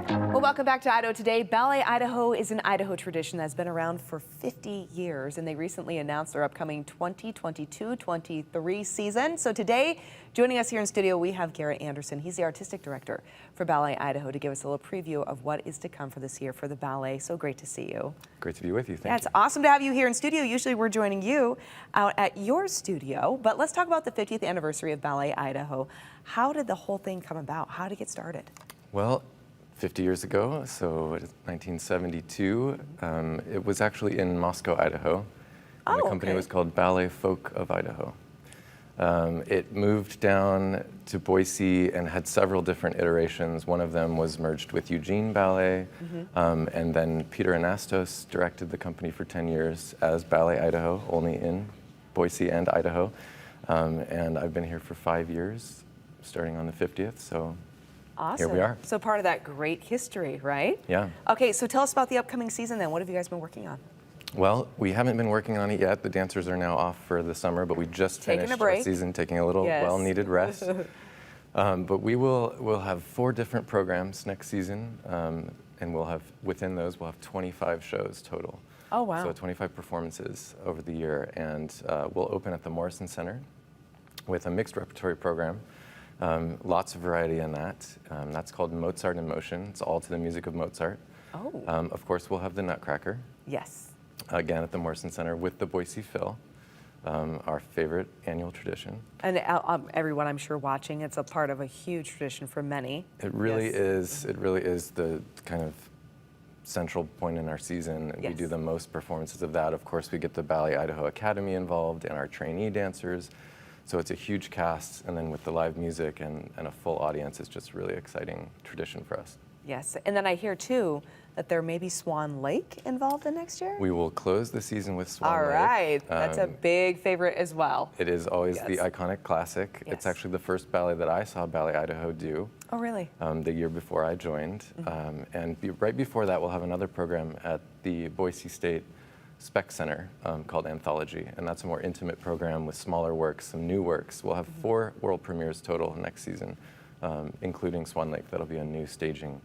Well, welcome back to Idaho Today. Ballet Idaho is an Idaho tradition that's been around for 50 years, and they recently announced their upcoming 2022-23 season. So today, joining us here in studio, we have Garrett Anderson. He's the artistic director for Ballet Idaho to give us a little preview of what is to come for this year for the ballet. So great to see you. Great to be with you. Thank you. It's awesome to have you here in studio. Usually we're joining you out at your studio, but let's talk about the 50th anniversary of Ballet Idaho. How did the whole thing come about? How did it get started? Well, 50 years ago, so 1972, it was actually in Moscow, Idaho. And the company was called Ballet Folk of Idaho. It moved down to Boise and had several different iterations. One of them was merged with Eugene Ballet, and then Peter Anastos directed the company for 10 years as Ballet Idaho, only in Boise and Idaho. And I've been here for 5 years, starting on the 50th, so awesome. Here we are. So part of that great history, right? Yeah. Okay, so tell us about the upcoming season then. What have you guys been working on? Well, we haven't been working on it yet. The dancers are now off for the summer, but we just finished our season, taking a little well-needed rest. But we'll have 4 different programs next season, and within those we'll have 25 shows total. Oh wow! So 25 performances over the year, and we'll open at the Morrison Center with a mixed repertory program. Lots of variety in that. That's called Mozart in Motion. It's all to the music of Mozart. Oh. Of course, we'll have the Nutcracker. Yes. Again at the Morrison Center with the Boise Phil, our favorite annual tradition. And everyone, I'm sure, watching, it's a part of a huge tradition for many. It really is. It really is the kind of central point in our season. Yes. We do the most performances of that. Of course, we get the Ballet Idaho Academy involved and our trainee dancers. So it's a huge cast, and then with the live music and a full audience, it's just a really exciting tradition for us. Yes, and then I hear too that there may be Swan Lake involved in next year? We will close the season with Swan Lake. All right, that's a big favorite as well. It is always the iconic classic. Yes. It's actually the first ballet that I saw Ballet Idaho do. Oh, really? The year before I joined. And right before that, we'll have another program at the Boise State Spec Center called Anthology, and that's a more intimate program with smaller works, some new works. We'll have 4 world premieres total next season, including Swan Lake. That'll be a new staging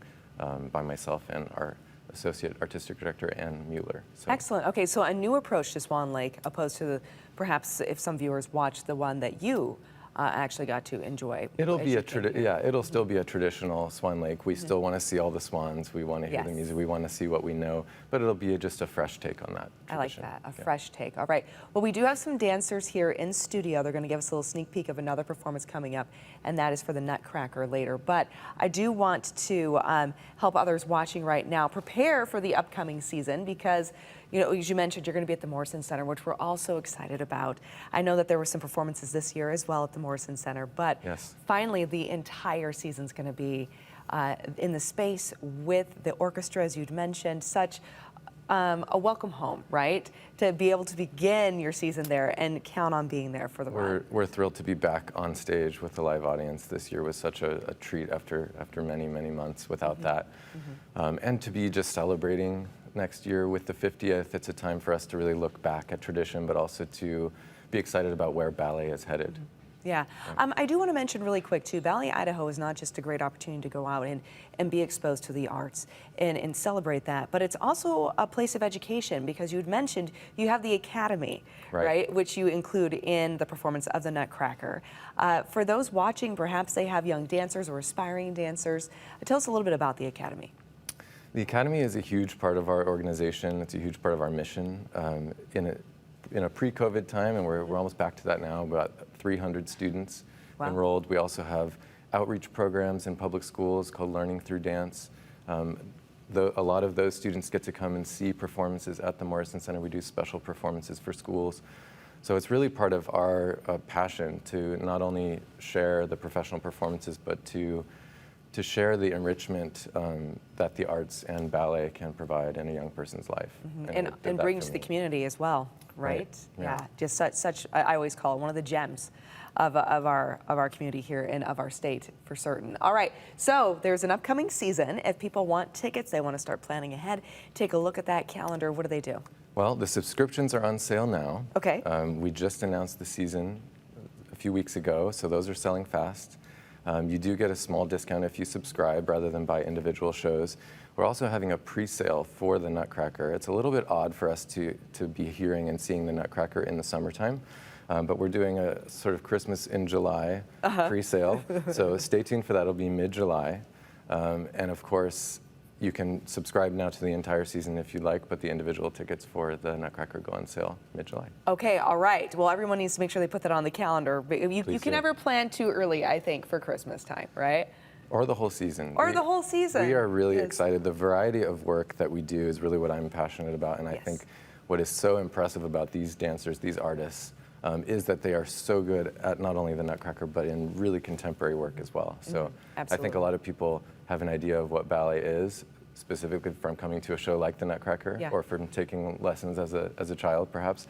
by myself and our associate artistic director, Ann Mueller. So. Excellent. Okay, so a new approach to Swan Lake, opposed to perhaps if some viewers watch the one that you actually got to enjoy. It'll be it'll still be a traditional Swan Lake. We still want to see all the swans. We want to hear the music. We want to see what we know. But it'll be just a fresh take on that tradition. I like that, a fresh take. All right. Well, we do have some dancers here in studio. They're going to give us a little sneak peek of another performance coming up, and that is for the Nutcracker later. But I do want to help others watching right now prepare for the upcoming season because, you know, as you mentioned, you're going to be at the Morrison Center, which we're all so excited about. I know that there were some performances this year as well at the Morrison Center, but finally the entire season's going to be in the space with the orchestra, as you'd mentioned. Such a welcome home, right? To be able to begin your season there and count on being there for the run. We're thrilled to be back on stage with the live audience. This year was such a treat after many, many months without that. And to be just celebrating next year with the 50th, it's a time for us to really look back at tradition, but also to be excited about where ballet is headed. Yeah. I do want to mention really quick too, Ballet Idaho is not just a great opportunity to go out and be exposed to the arts and celebrate that, but it's also a place of education because you'd mentioned you have the Academy, right? Which you include in the performance of the Nutcracker. For those watching, perhaps they have young dancers or aspiring dancers. Tell us a little bit about the Academy. The Academy is a huge part of our organization. It's a huge part of our mission. In a pre-COVID time, and we're almost back to that now, about 300 students enrolled. We also have outreach programs in public schools called Learning Through Dance. A lot of those students get to come and see performances at the Morrison Center. We do special performances for schools. So it's really part of our passion to not only share the professional performances, but to share the enrichment that the arts and ballet can provide in a young person's life. And bring to the community as well, right? Yeah, just such I always call it one of the gems of our community here and of our state for certain. All right, so there's an upcoming season. If people want tickets, they want to start planning ahead, take a look at that calendar, what do they do? Well, the subscriptions are on sale now. Okay. We just announced the season a few weeks ago, so those are selling fast. You do get a small discount if you subscribe rather than buy individual shows. We're also having a pre-sale for the Nutcracker. It's a little bit odd for us to be hearing and seeing the Nutcracker in the summertime, but we're doing a sort of Christmas in July pre-sale. So stay tuned for that. It'll be mid-July. And of course, you can subscribe now to the entire season if you'd like, but the individual tickets for the Nutcracker go on sale mid-July. Okay, all right. Well, everyone needs to make sure they put that on the calendar. You can never plan too early, I think, for Christmas time, right? Or the whole season. Or the whole season. We are really excited. The variety of work that we do is really what I'm passionate about, and I think what is so impressive about these dancers, these artists, is that they are so good at not only the Nutcracker, but in really contemporary work as well. So I think a lot of people have an idea of what ballet is, specifically from coming to a show like the Nutcracker, or from taking lessons as a child, perhaps.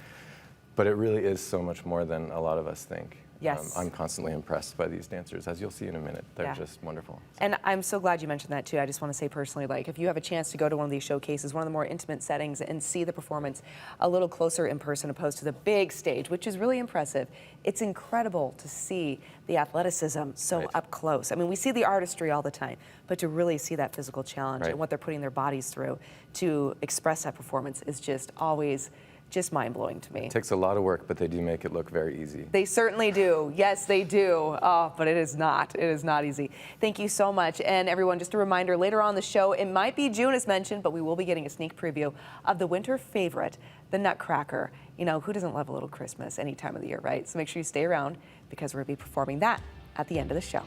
But it really is so much more than a lot of us think. Yes. I'm constantly impressed by these dancers, as you'll see in a minute. They're just wonderful. And I'm so glad you mentioned that too. I just want to say personally, like, if you have a chance to go to one of these showcases, one of the more intimate settings, and see the performance a little closer in person opposed to the big stage, which is really impressive, it's incredible to see the athleticism so up close. I mean, we see the artistry all the time, but to really see that physical challenge and what they're putting their bodies through to express that performance is just always just mind-blowing to me. It takes a lot of work, but they do make it look very easy. They certainly do. Yes, they do. Oh, but it is not. It is not easy. Thank you so much. And everyone, just a reminder, later on the show, it might be June as mentioned, but we will be getting a sneak preview of the winter favorite, the Nutcracker. You know, who doesn't love a little Christmas any time of the year, right? So make sure you stay around because we're going to be performing that at the end of the show.